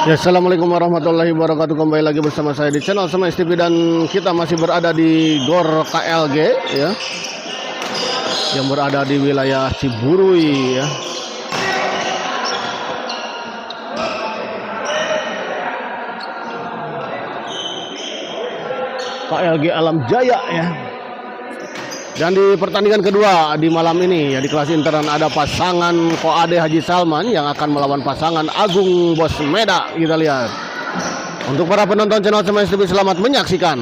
Ya, assalamualaikum warahmatullahi wabarakatuh. Kembali lagi bersama saya di channel Semes TV dan kita masih berada di GOR KLG ya, yang berada di wilayah Ciburui ya. KLG Alam Jaya ya. Dan di pertandingan kedua di malam ini ya, di kelas intern ada pasangan Koade Haji Salman yang akan melawan pasangan Agung Bos Meda. Kita lihat. Untuk para penonton channel Semes TV, selamat menyaksikan.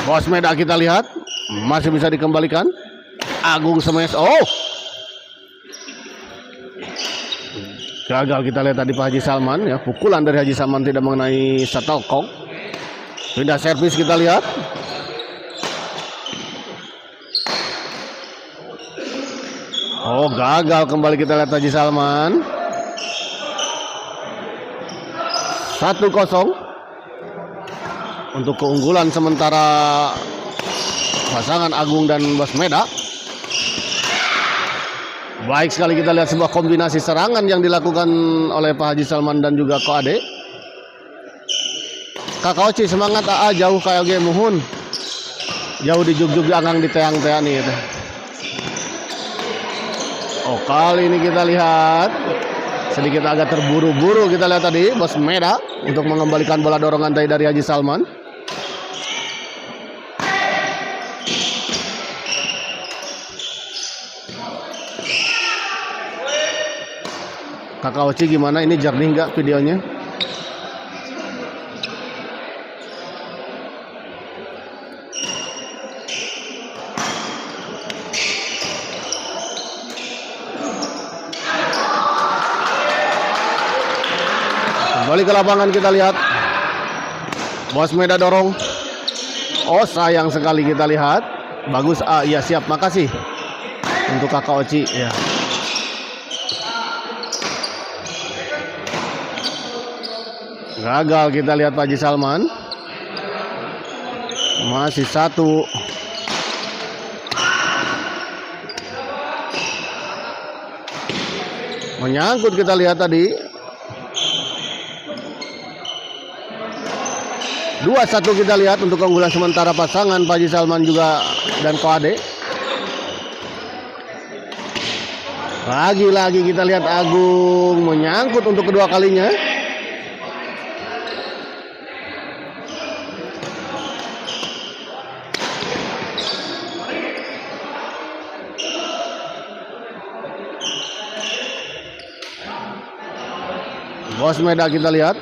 Bos Meda kita lihat masih bisa dikembalikan. Agung Semes, oh, gagal kita lihat tadi Pak Haji Salman ya. Pukulan dari Haji Salman tidak mengenai shuttlecock. Pindah servis kita lihat. Oh, gagal kembali kita lihat Haji Salman. 1-0 untuk keunggulan sementara pasangan Agung dan Bos Meda. Baik sekali kita lihat sebuah kombinasi serangan yang dilakukan oleh Pak Haji Salman dan juga Koade. Kakak Oci semangat jauh KLG muhun. Jauh di jug-jug anggang di teang-teang nih gitu. Oh, kali ini kita lihat sedikit agak terburu-buru kita lihat tadi Bos Meda untuk mengembalikan bola dorongan dari Haji Salman. Kakak Oci gimana, ini jernih nggak videonya? Kembali ke lapangan kita lihat Bos Meda dorong. Oh, sayang sekali kita lihat. Bagus, iya siap, makasih untuk Kakak Oci ya. Gagal kita lihat Pak Haji Salman. Masih 1. Menyangkut kita lihat tadi. 2-1 kita lihat untuk keunggulan sementara pasangan Pak Haji Salman juga dan Koade. Lagi-lagi kita lihat Agung menyangkut untuk kedua kalinya. Bos Meda kita lihat.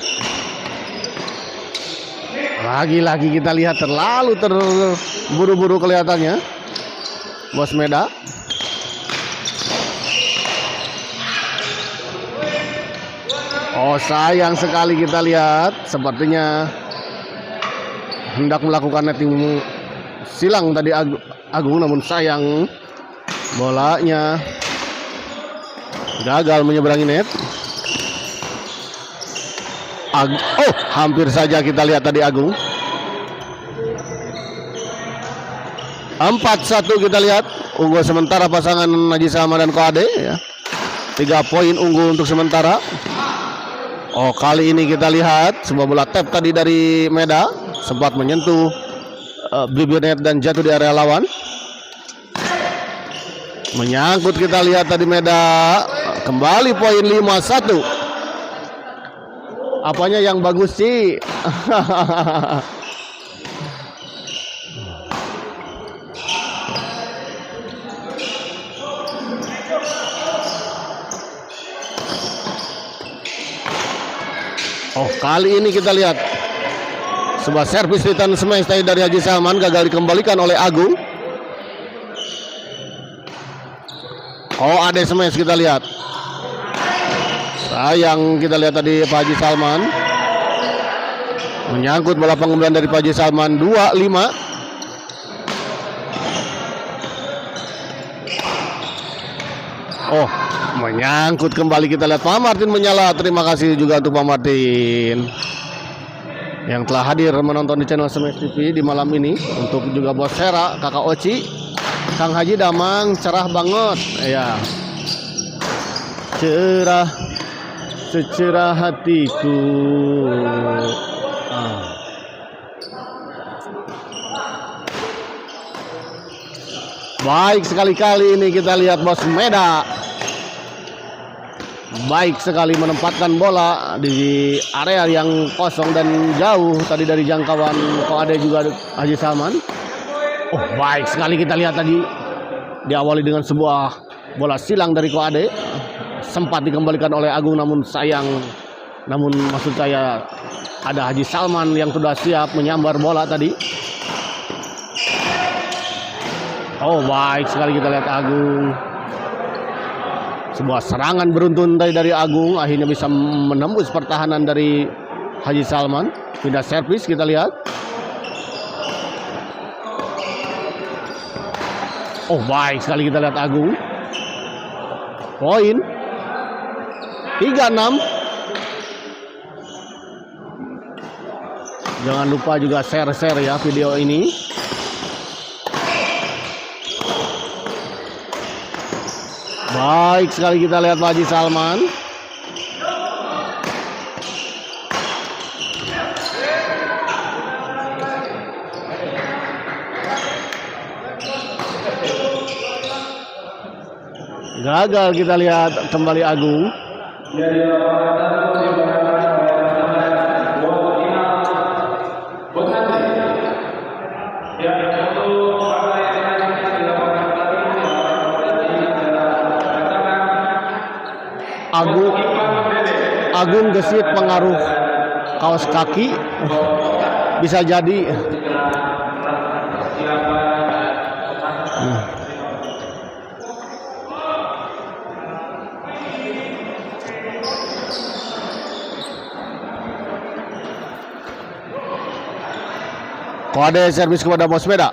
Lagi-lagi kita lihat terlalu terburu-buru kelihatannya Bos Meda. Oh, sayang sekali kita lihat. Sepertinya hendak melakukan netting silang tadi Agung, namun sayang bolanya gagal menyeberangi net. Oh, hampir saja kita lihat tadi Agung. 4-1 kita lihat unggul sementara pasangan Haji Salman dan Koade ya. 3 poin unggul untuk sementara. Oh, kali ini kita lihat sebuah bola tap tadi dari Meda sempat menyentuh bibir net dan jatuh di area lawan. Menyangkut kita lihat tadi Meda. Kembali poin 5-1. Apanya yang bagus sih? Oh, kali ini kita lihat sebuah servis return smash dari Haji Salman gagal dikembalikan oleh Agung. Oh, ada smash kita lihat. Sayang kita lihat tadi Pak Haji Salman. Menyangkut bola pengembalian dari Pak Haji Salman. 2-5. Oh, menyangkut kembali kita lihat Pak Martin menyala. Terima kasih juga untuk Pak Martin yang telah hadir menonton di channel Semes TV di malam ini. Untuk juga Bos Hera, Kakak Oci, Kang Haji Damang, cerah banget ya. Cerah secerah hatiku. Baik sekali-kali ini kita lihat Bos Meda. Baik sekali menempatkan bola di area yang kosong dan jauh tadi dari jangkauan Koade juga Haji Salman. Oh, baik sekali kita lihat tadi diawali dengan sebuah bola silang dari Koade. Sempat dikembalikan oleh Agung namun maksud saya ada Haji Salman yang sudah siap menyambar bola tadi. Oh, baik sekali kita lihat Agung. Sebuah serangan beruntun dari Agung akhirnya bisa menembus pertahanan dari Haji Salman. Pindah servis kita lihat. Oh, baik sekali kita lihat Agung. Poin 36. Jangan lupa juga share ya video ini. Baik sekali kita lihat Haji Salman. Gagal kita lihat kembali Agung. Agung gesit pengaruh kaos kaki bisa jadi. Koade servis kepada Bos Meda.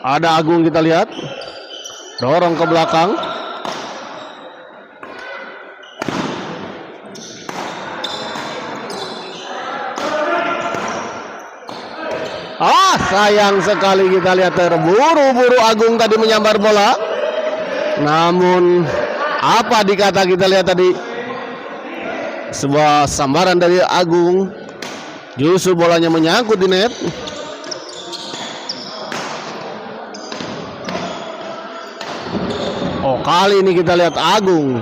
Ada Agung kita lihat. Dorong ke belakang. Sayang sekali kita lihat terburu-buru Agung tadi menyambar bola. Namun apa dikata kita lihat tadi? Sebuah sambaran dari Agung. Justru bolanya menyangkut di net. Oh, kali ini kita lihat Agung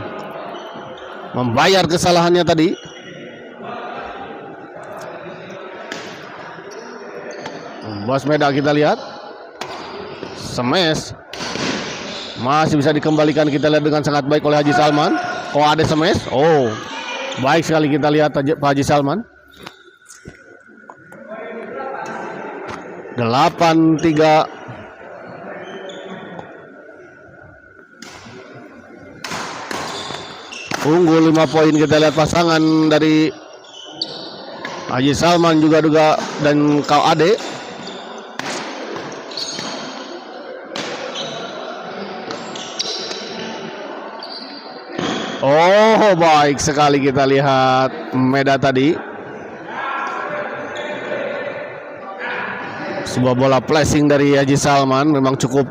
membayar kesalahannya tadi. Bos Meda kita lihat. Smash. Masih bisa dikembalikan kita lihat dengan sangat baik oleh Haji Salman. Oh, ada smash. Oh, baik sekali kita lihat Pak Haji Salman. 8-3. Unggul 5 poin kita lihat pasangan dari Haji Salman juga dan Kau Ade. Oh, baik sekali kita lihat Meda tadi. Sebuah bola flashing dari Haji Salman memang cukup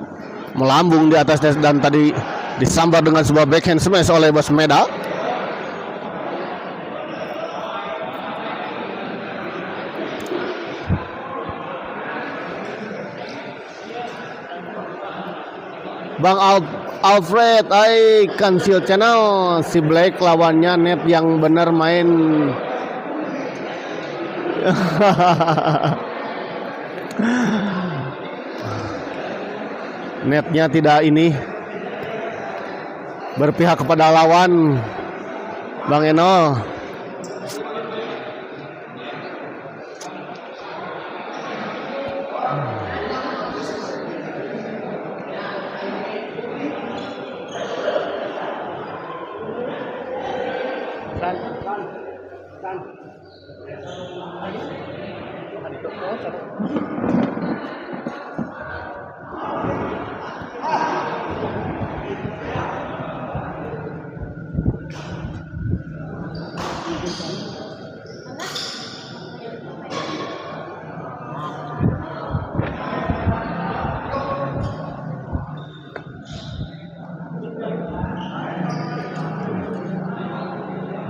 melambung di atas dan tadi disambar dengan sebuah backhand smash oleh Bos Meda. Bang Alfred, Cancel Channel, si Black lawannya net yang benar main. Netnya tidak ini berpihak kepada lawan, Bang Eno.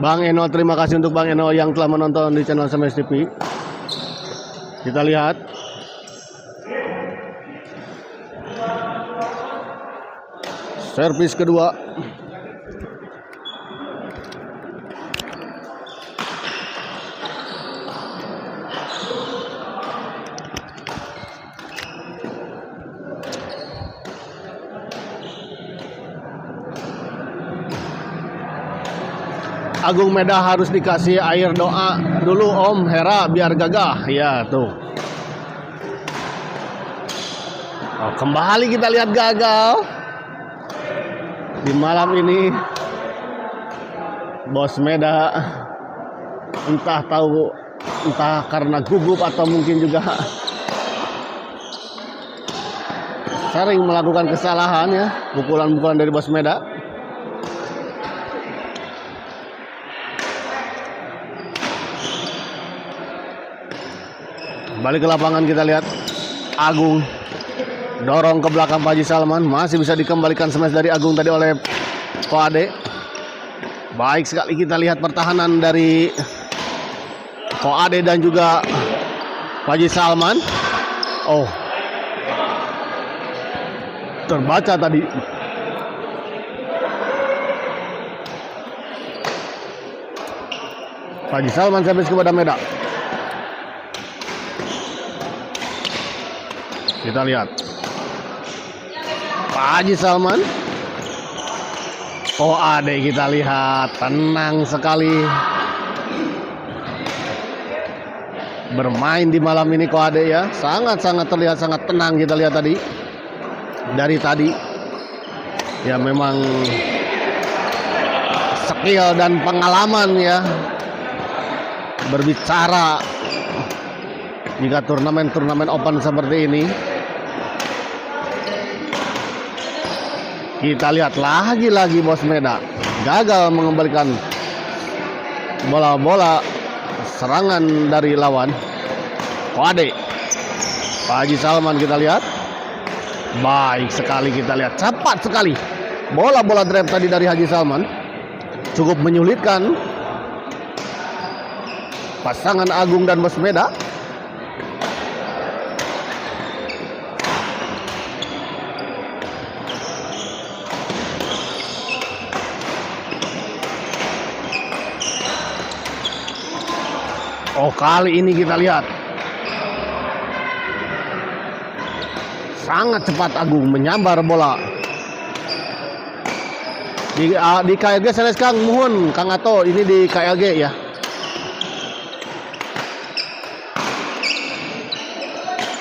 Bang Eno, terima kasih untuk Bang Eno yang telah menonton di channel SMS TV. Kita lihat. Servis kedua. Agung Meda harus dikasih air doa dulu Om Hera biar gagah. Ya tuh. Oh, kembali kita lihat gagal. Di malam ini Bos Meda entah karena gugup atau mungkin juga sering melakukan kesalahan ya, pukulan-pukulan dari Bos Meda. Balik ke lapangan kita lihat Agung dorong ke belakang Pak Haji Salman, masih bisa dikembalikan smash dari Agung tadi oleh Ko Ade. Baik sekali kita lihat pertahanan dari Ko Ade dan juga Pak Haji Salman. Oh, terbaca tadi. Pak Haji Salman servis kepada Meda. Kita lihat Pak Haji Salman. Oh, Ade kita lihat tenang sekali bermain di malam ini Ko Ade ya. Sangat-sangat terlihat sangat tenang kita lihat tadi. Dari tadi ya memang skill dan pengalaman ya berbicara jika turnamen open seperti ini. Kita lihat lagi-lagi Bos Meda gagal mengembalikan bola-bola serangan dari lawan. Ko Ade, Pak Haji Salman kita lihat. Baik sekali kita lihat, cepat sekali bola-bola drive tadi dari Haji Salman. Cukup menyulitkan pasangan Agung dan Bos Meda. Oh, kali ini kita lihat sangat cepat Agung menyambar bola. Di KLG Seles Kang, mohon Kang Ato, ini di KLG ya.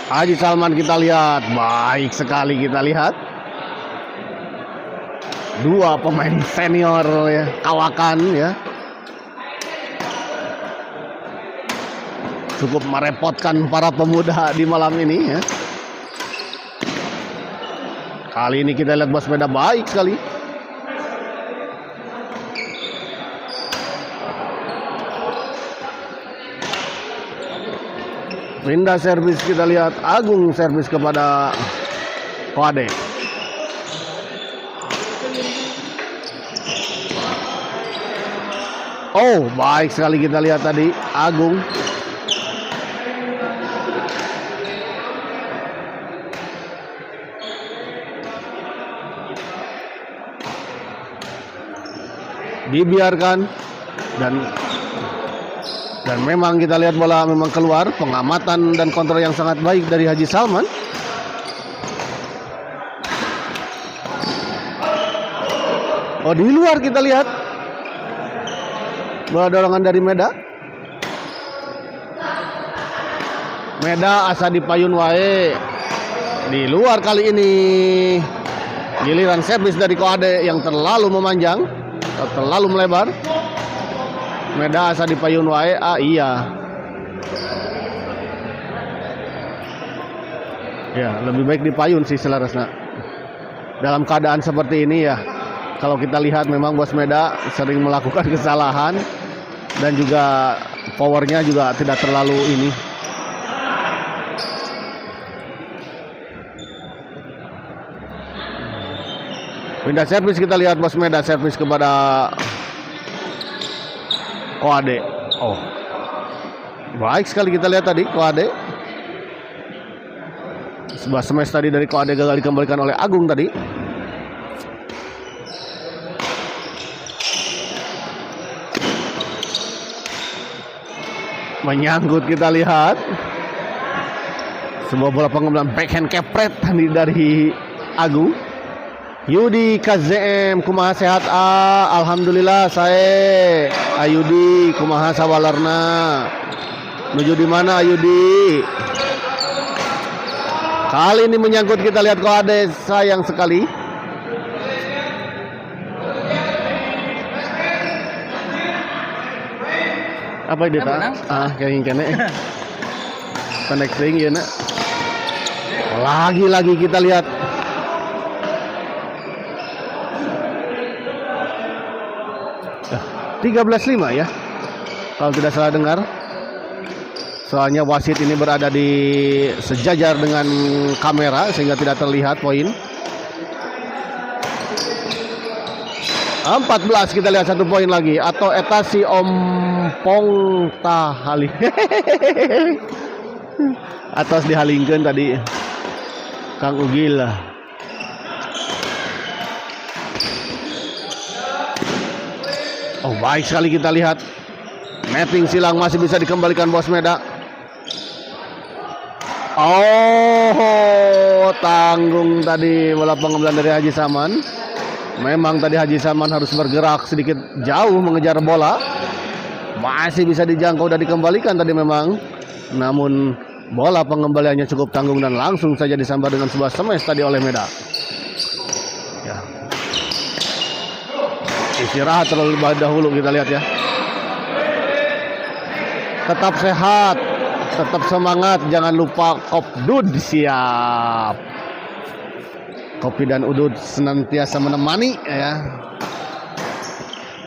Haji Salman kita lihat, baik sekali kita lihat. Dua pemain senior ya, kawakan ya. Cukup merepotkan para pemuda di malam ini ya. Kali ini kita lihat Bos Meda baik sekali. Pindah servis kita lihat Agung servis kepada Ko Ade. Oh, baik sekali kita lihat tadi Agung. Dibiarkan dan memang kita lihat bola memang keluar. Pengamatan dan kontrol yang sangat baik dari Haji Salman. Oh, di luar kita lihat bola dorongan dari Meda. Meda asa dipayun wae. Di luar kali ini. Giliran servis dari Ko Ade yang terlalu memanjang, terlalu melebar. Meda asa dipayun wae. Ah iya. Ya, lebih baik dipayun sih selarasna. Dalam keadaan seperti ini ya, kalau kita lihat memang Bos Meda sering melakukan kesalahan dan juga powernya juga tidak terlalu ini. Pindah servis kita lihat Bos Meda servis kepada Koade. Oh, baik sekali kita lihat tadi Koade. Sebuah smash tadi dari Koade gagal dikembalikan oleh Agung tadi. Menyangkut kita lihat. Sebuah bola pengembangan backhand kepret tadi dari Agung. Yudi KZM kumaha sehat alhamdulillah saya Ayudi kumaha sawalarna menuju di mana Ayudi kali ini menyangkut kita lihat Koade sayang sekali. Apa ini tak kayak gini pendek tinggi ya nak lagi kita lihat 13-5 ya kalau tidak salah dengar, soalnya wasit ini berada di sejajar dengan kamera sehingga tidak terlihat poin. 14 kita lihat 1 poin lagi atau etasi ompong tahali atas dihalingkan tadi Kang Ugil lah. Oh baik sekali kita lihat netting silang masih bisa dikembalikan Bos Meda. Oh tanggung tadi bola pengembangan dari Haji Saman. Memang tadi Haji Saman harus bergerak sedikit jauh mengejar bola. Masih bisa dijangkau dan dikembalikan tadi memang. Namun bola pengembaliannya cukup tanggung dan langsung saja disambar dengan sebuah smash tadi oleh Meda. Ya. Istirahat terlebih dahulu kita lihat ya. Tetap sehat, tetap semangat, jangan lupa Kopdud siap. Kopi dan udud senantiasa menemani ya.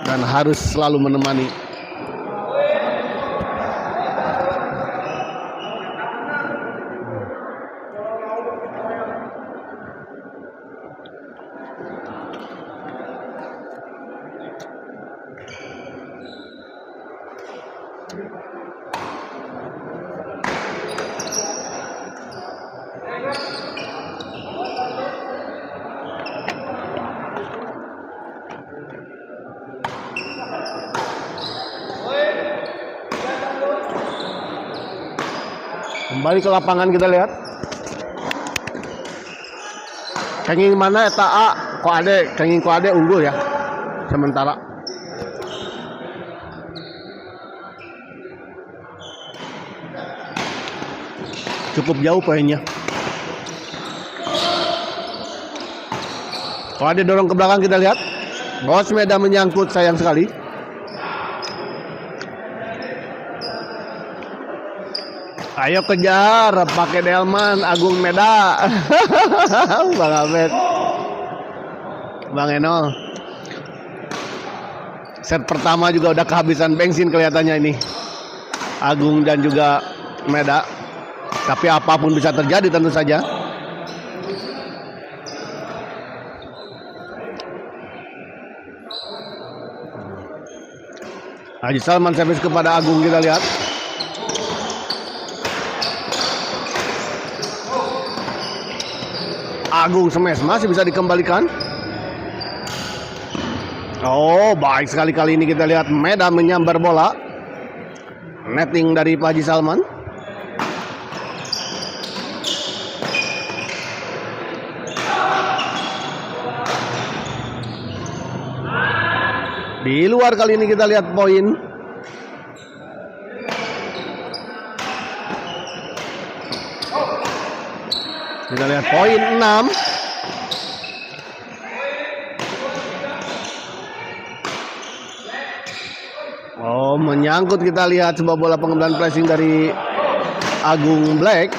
Dan harus selalu menemani. Kembali ke lapangan kita lihat. Kenging mana eta A Koade, kenging Koade unggul ya. Sementara cukup jauh poinnya. Koade dorong ke belakang kita lihat. Bos Meda menyangkut sayang sekali. Ayo kejar pakai delman Agung Meda. Bang Abed, Bang Eno. Set pertama juga udah kehabisan bensin kelihatannya ini Agung dan juga Meda. Tapi apapun bisa terjadi tentu saja. Haji Salman servis kepada Agung kita lihat. Agung smash masih bisa dikembalikan. Oh baik sekali kali ini kita lihat Meda menyambar bola. Netting dari Pak Haji Salman. Di luar kali ini kita lihat poin. Kita lihat poin 6. Oh, menyangkut kita lihat sebuah bola pengembangan pressing dari Agung Black.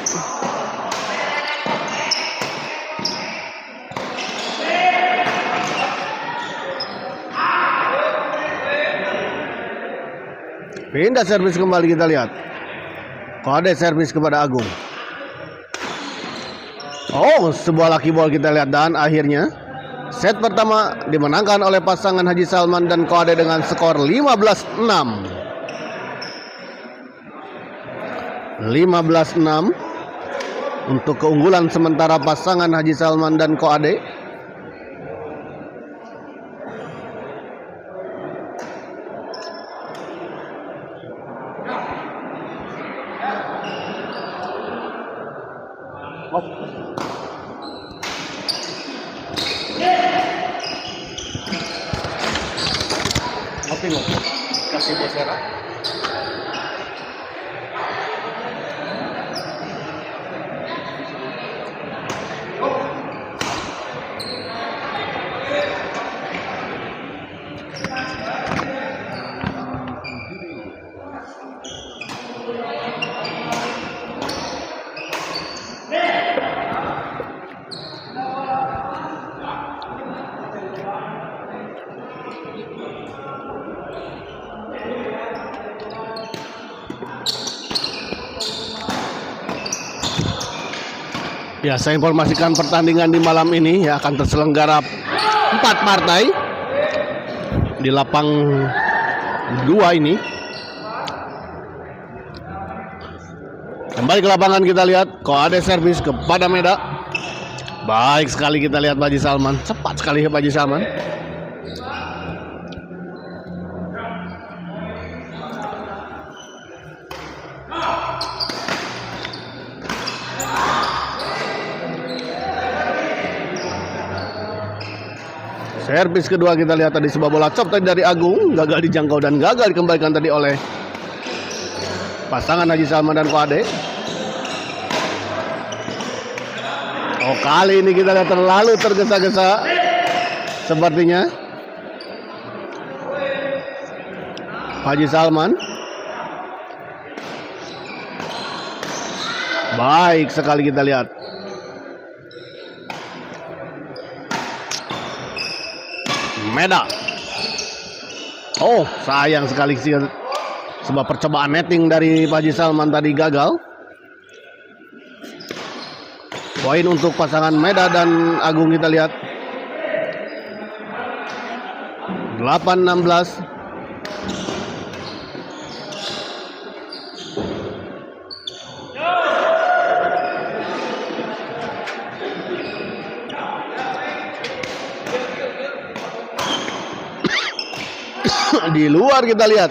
Pindah servis kembali kita lihat. Kode servis kepada Agung. Oh, sebuah lucky ball kita lihat dan akhirnya set pertama dimenangkan oleh pasangan Haji Salman dan Koade dengan skor 15-6. 15-6 untuk keunggulan sementara pasangan Haji Salman dan Ko Ade. Kasih bosera. Ya, saya informasikan pertandingan di malam ini ya akan terselenggara 4 partai di lapang 2 ini. Kembali ke lapangan kita lihat Ko Ade servis kepada Meda. Baik sekali kita lihat Haji Salman, cepat sekali Haji Salman. Servis kedua kita lihat tadi sebuah bola chop tadi dari Agung, gagal dijangkau dan gagal dikembalikan tadi oleh pasangan Haji Salman dan Ko Ade. Oh, kali ini kita lihat terlalu tergesa-gesa sepertinya Haji Salman. Baik sekali kita lihat. Meda. Oh, sayang sekali sih sebuah percobaan netting dari Haji Salman tadi gagal. Poin untuk pasangan Meda dan Agung kita lihat 8-16. Di luar kita lihat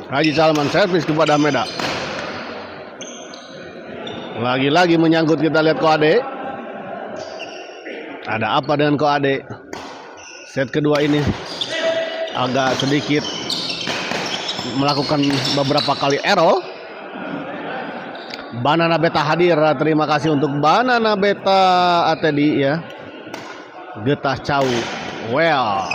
Haji Salman servis kepada Meda. Lagi-lagi menyangkut kita lihat Ko Ade. Ada apa dengan Ko Ade? Set kedua ini agak sedikit melakukan beberapa kali error. Banana Beta hadir. Terima kasih untuk Banana Beta ATD ya. Getah Cau. Well.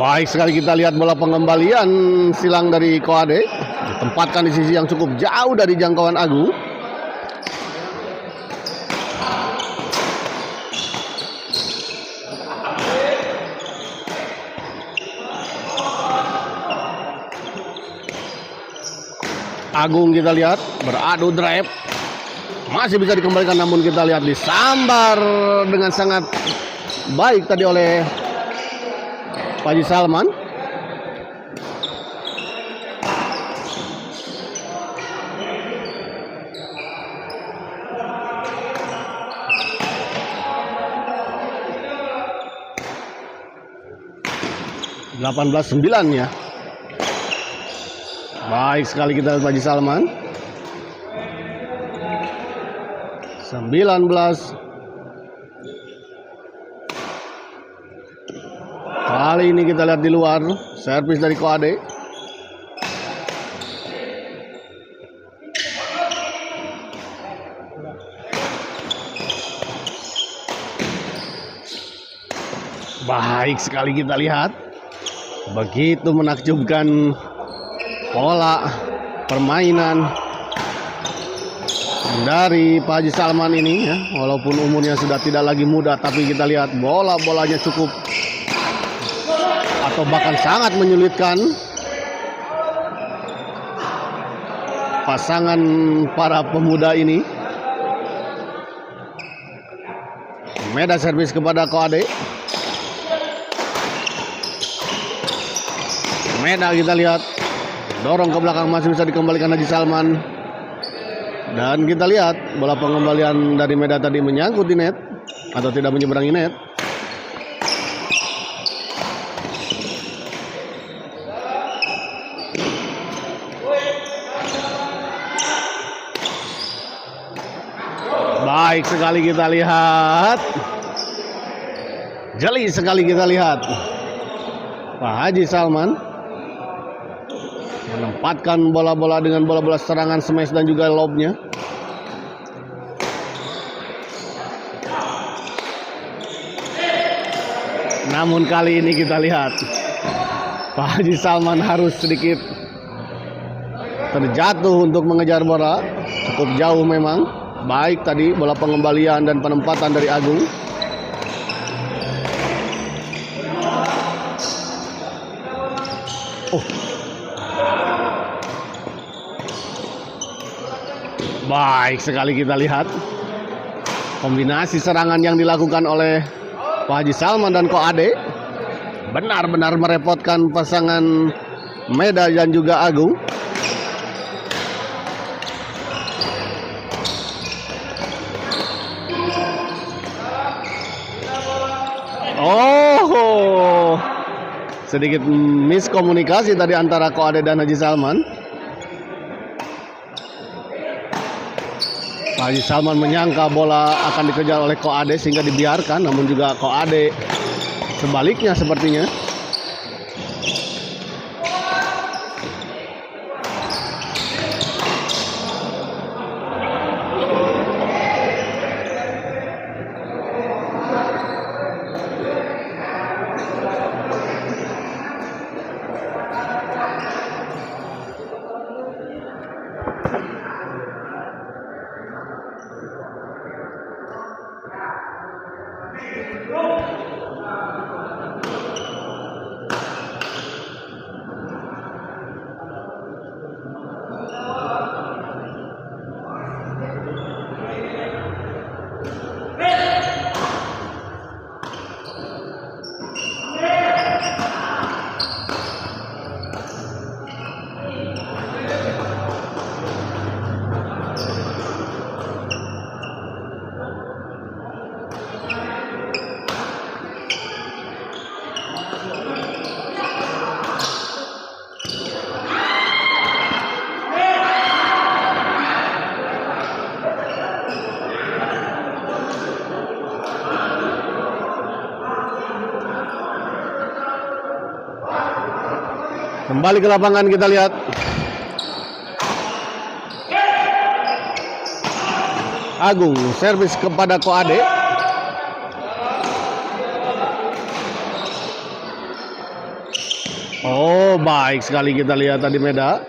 Baik sekali kita lihat bola pengembalian silang dari Ko Ade. Ditempatkan di sisi yang cukup jauh dari jangkauan Agung. Agung kita lihat beradu drive. Masih bisa dikembalikan namun kita lihat disambar dengan sangat baik tadi oleh Haji Salman. (18-9) ya. Baik sekali kita lihat Haji Salman. 19. Kali ini kita lihat di luar servis dari Ko Ade. Baik sekali kita lihat Begitu menakjubkan pola permainan dari Pak Haji Salman ini ya. Walaupun umurnya sudah tidak lagi muda, tapi kita lihat bola-bolanya cukup atau bahkan sangat menyulitkan pasangan para pemuda ini. Meda servis kepada Koade. Meda kita lihat dorong ke belakang, masih bisa dikembalikan Haji Salman. Dan kita lihat bola pengembalian dari Meda tadi menyangkut di net atau tidak menyeberangi net. Baik sekali kita lihat. Jeli sekali kita lihat. Pak Haji Salman menempatkan bola-bola dengan bola-bola serangan smash dan juga lobnya. Namun kali ini kita lihat Pak Haji Salman harus sedikit terjatuh untuk mengejar bola. Cukup jauh memang. Baik tadi bola pengembalian dan penempatan dari Agung. Baik sekali kita lihat kombinasi serangan yang dilakukan oleh Pak Haji Salman dan Koade benar-benar merepotkan pasangan Meda dan juga Agung. Sedikit miskomunikasi tadi antara Koade dan Haji Salman. Haji Salman menyangka bola akan dikejar oleh Koade sehingga dibiarkan, namun juga Koade sebaliknya sepertinya. Kembali ke lapangan kita lihat. Agung servis kepada Koade. Oh, baik sekali kita lihat tadi Meda.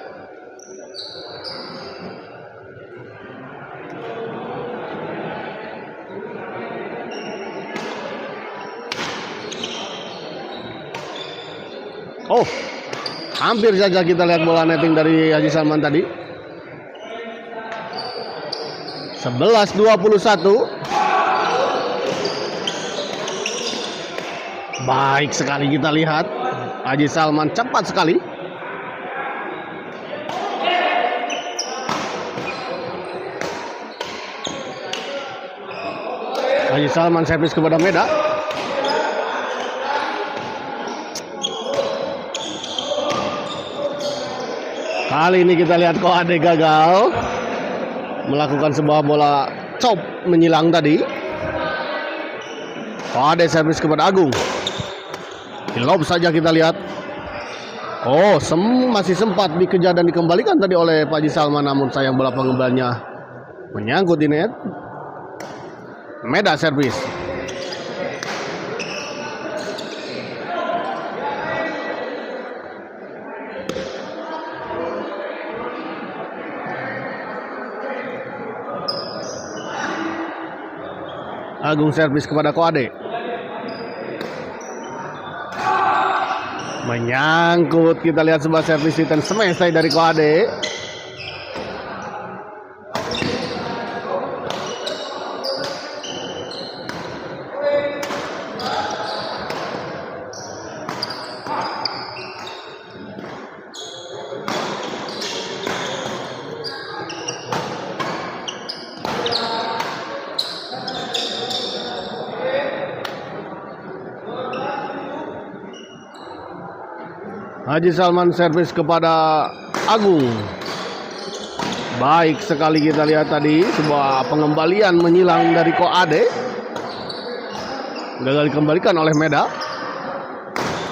Oh, hampir saja kita lihat bola netting dari Haji Salman tadi. 11-21. Baik sekali kita lihat. Haji Salman cepat sekali. Haji Salman servis kepada Meda. Kali ini kita lihat Koade gagal melakukan sebuah bola chop menyilang tadi. Koade servis kepada Agung. Di lob saja kita lihat. Oh, masih sempat dikejar dan dikembalikan tadi oleh Pak Haji Salman, namun sayang bola pengembaliannya menyangkut di net. Meda servis. Agung servis kepada Ko Ade. Menyangkut, kita lihat sebuah servis return smash dari Ko Ade. Haji Salman servis kepada Agung. Baik sekali kita lihat tadi sebuah pengembalian menyilang dari Ko Ade. Gagal dikembalikan oleh Meda.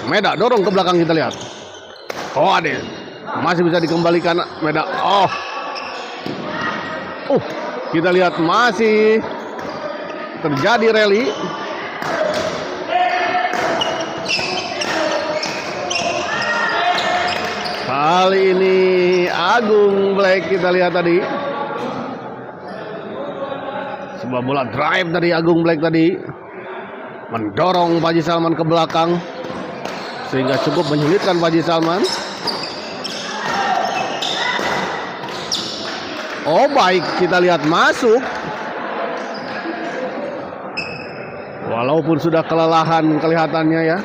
Meda dorong ke belakang, kita lihat. Ko Ade masih bisa dikembalikan Meda. Kita lihat masih terjadi rally. Kali ini Agung Black, kita lihat tadi sebuah bola drive dari Agung Black tadi mendorong Pak Haji Salman ke belakang sehingga cukup menyulitkan Pak Haji Salman. Baik, kita lihat masuk. Walaupun sudah kelelahan kelihatannya ya,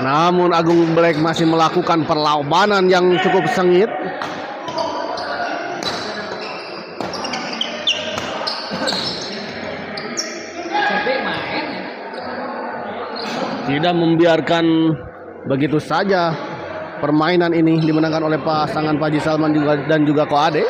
namun Agung Black masih melakukan perlawanan yang cukup sengit. Tidak membiarkan begitu saja permainan ini dimenangkan oleh pasangan Pak Haji Salman dan juga Ko Ade.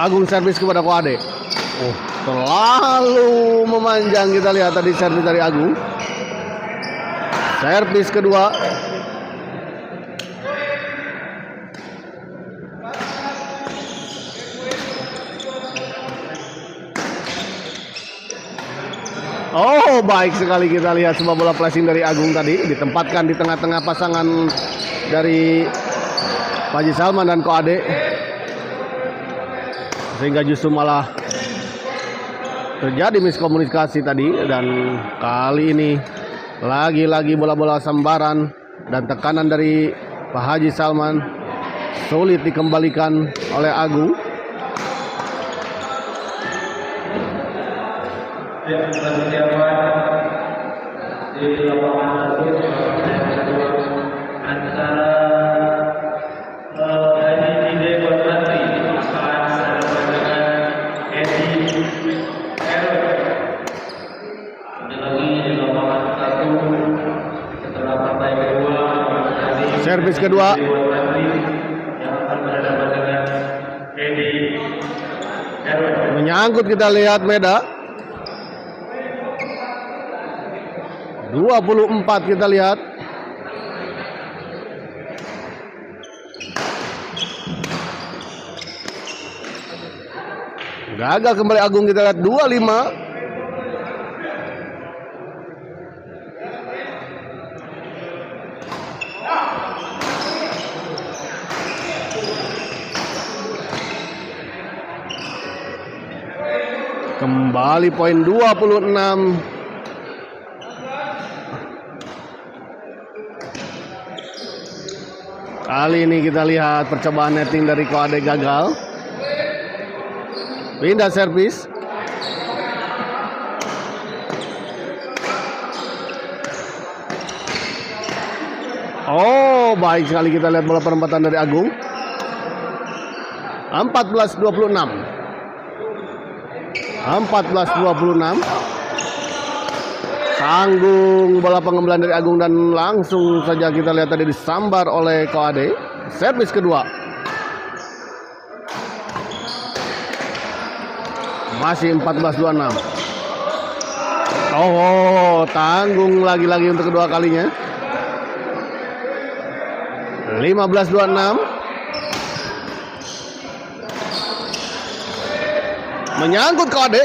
Agung servis kepada Ko Ade. Terlalu memanjang, kita lihat tadi servis dari Agung. Servis kedua. Baik sekali kita lihat sebuah bola flashing dari Agung tadi ditempatkan di tengah-tengah pasangan dari Pak Haji Salman dan Ko Ade, sehingga justru malah terjadi miskomunikasi tadi. Dan kali ini lagi-lagi bola-bola sambaran dan tekanan dari Pak Haji Salman sulit dikembalikan oleh Agung. Servis kedua. Menyangkut, kita lihat Meda. 24 kita lihat. Gagal kembali Agung, kita lihat 25. Kembali poin 26. Kali ini kita lihat percobaan netting dari Ko Ade gagal. Pindah servis. Baik sekali kita lihat bola perempatan dari Agung. 14-26. 14-26. Tanggung bola pengembalian dari Agung dan langsung saja kita lihat tadi disambar oleh Ko Ade. Servis kedua. Masih 14-26. Tanggung lagi-lagi untuk kedua kalinya. 15-26. Menyangkut Koade,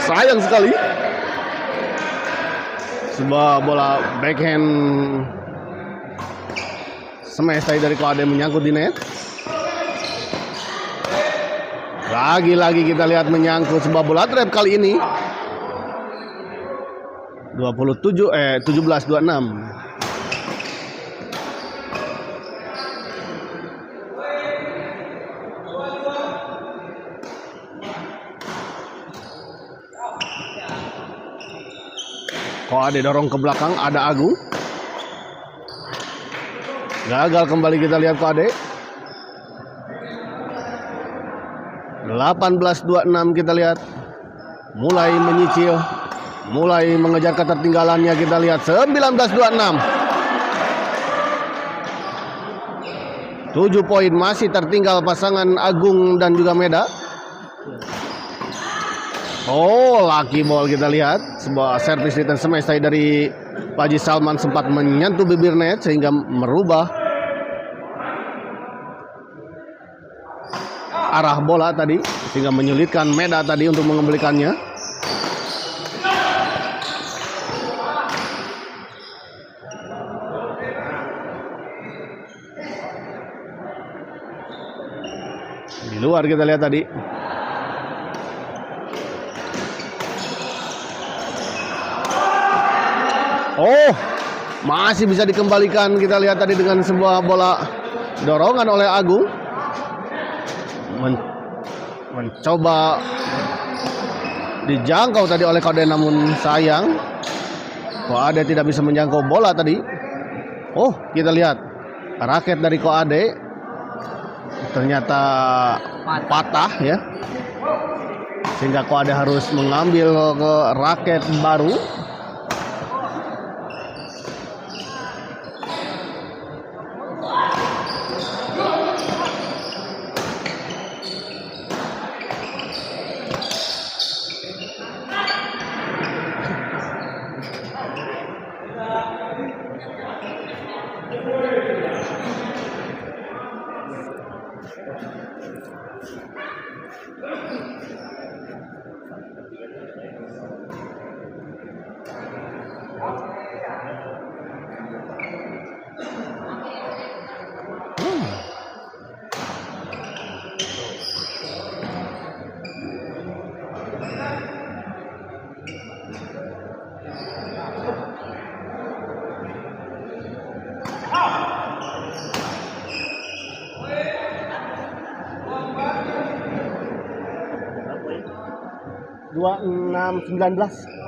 sayang sekali. Sebuah bola backhand smash tadi dari Koade menyangkut di net. Lagi-lagi kita lihat menyangkut sebuah bola trap kali ini. 17-26. Koade dorong ke belakang, ada Agung. Gagal kembali kita lihat Koade. 18-26 kita lihat. Mulai menyicil, mulai mengejar ketertinggalannya kita lihat. 19-26. 7 poin masih tertinggal pasangan Agung dan juga Meda. Oh, lucky ball kita lihat. Sebuah servis return smash tadi dari Pak Haji Salman sempat menyentuh bibir net sehingga merubah arah bola tadi sehingga menyulitkan Meda tadi untuk mengembalikannya. Di luar kita lihat tadi. Oh, masih bisa dikembalikan kita lihat tadi dengan sebuah bola dorongan oleh Agung. Mencoba dijangkau tadi oleh Koade namun sayang Koade tidak bisa menjangkau bola tadi. Oh, kita lihat raket dari Koade ternyata patah ya, sehingga Koade harus mengambil ke raket baru. Dua 26-19.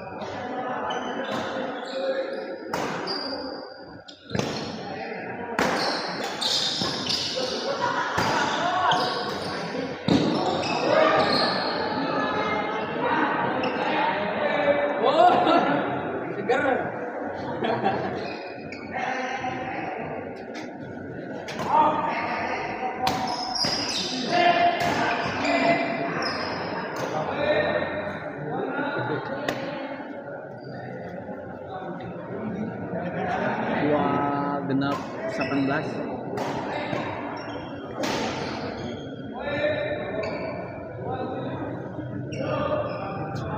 Genap 18.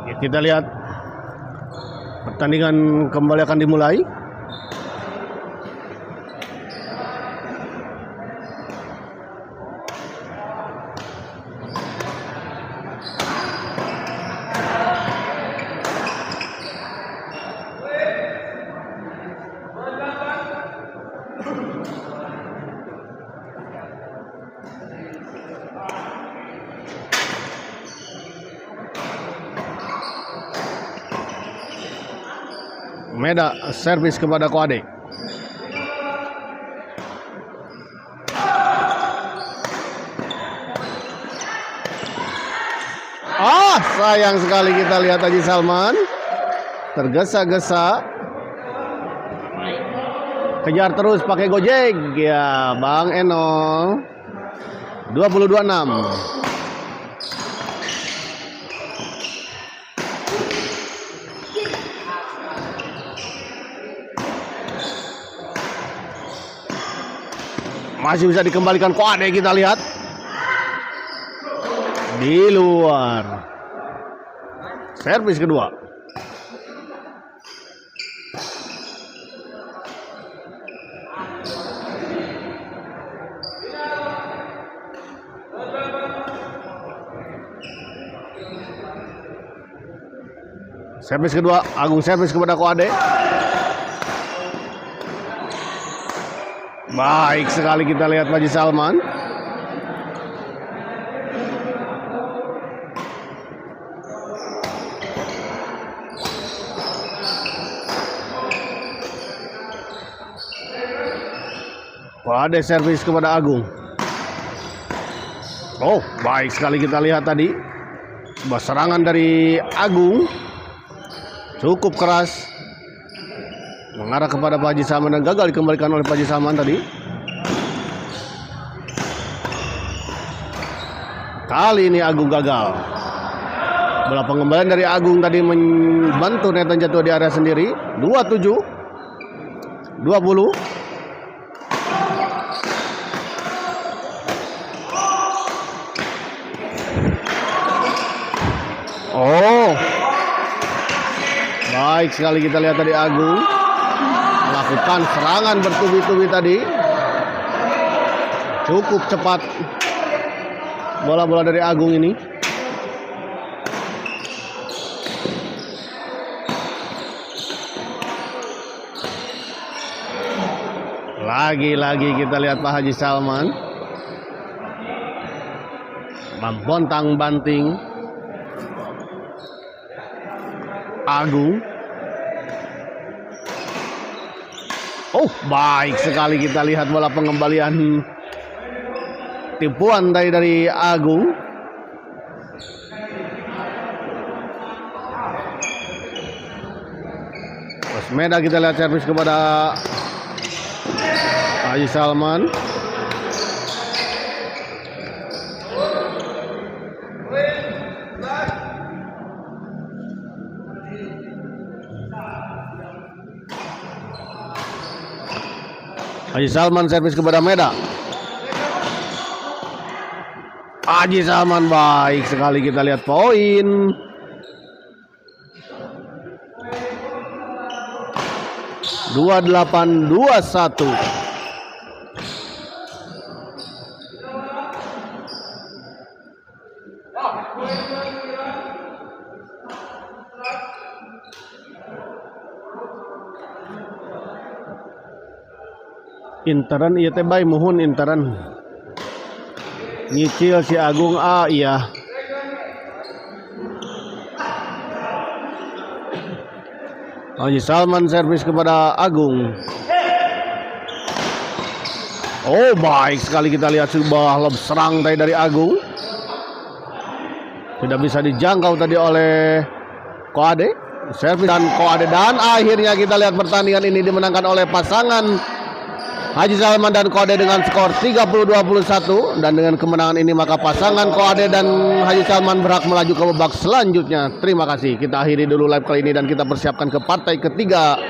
Ya, kita lihat pertandingan kembali akan dimulai. Meda servis kepada Koade. Sayang sekali kita lihat Haji Salman tergesa-gesa. Kejar terus pakai gojek ya Bang Eno. 20-26. Masih bisa dikembalikan Ko Ade, kita lihat. Di luar. Servis kedua. Servis kedua, Agung servis kepada Ko Ade. Baik sekali kita lihat Haji Salman. Ko Ade servis kepada Agung. Oh, baik sekali kita lihat tadi. Sebuah serangan dari Agung. Cukup keras. Mengarah kepada Pak Haji Salman dan gagal dikembalikan oleh Pak Haji Salman tadi. Kali ini Agung gagal. Bola pengembalian dari Agung tadi membantu Nathan jatuh di area sendiri. 27 20. Oh, baik sekali kita lihat tadi Agung melakukan serangan bertubi-tubi tadi. Cukup cepat bola-bola dari Agung ini. Lagi-lagi kita lihat Pak Haji Salman membontang-banting Agung. Oh, baik sekali kita lihat bola pengembalian tipuan dari Agung. Bosmeda kita lihat servis kepada Haji Salman. Haji Salman servis kepada Meda. Haji Salman baik sekali kita lihat poin. Dua 28-21. Interan iya teh bae muhun interan. Nyicil si Agung iya. Haji Salman servis kepada Agung. Oh, baik sekali kita lihat sebuah lob serang tadi dari Agung. Tidak bisa dijangkau tadi oleh Ko Ade. Servis dan Ko Ade, dan akhirnya kita lihat pertandingan ini dimenangkan oleh pasangan Haji Salman dan Ko Ade dengan skor 30-21. Dan dengan kemenangan ini maka pasangan Ko Ade dan Haji Salman berhak melaju ke babak selanjutnya. Terima kasih. Kita akhiri dulu live kali ini dan kita persiapkan ke partai ketiga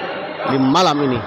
di malam ini.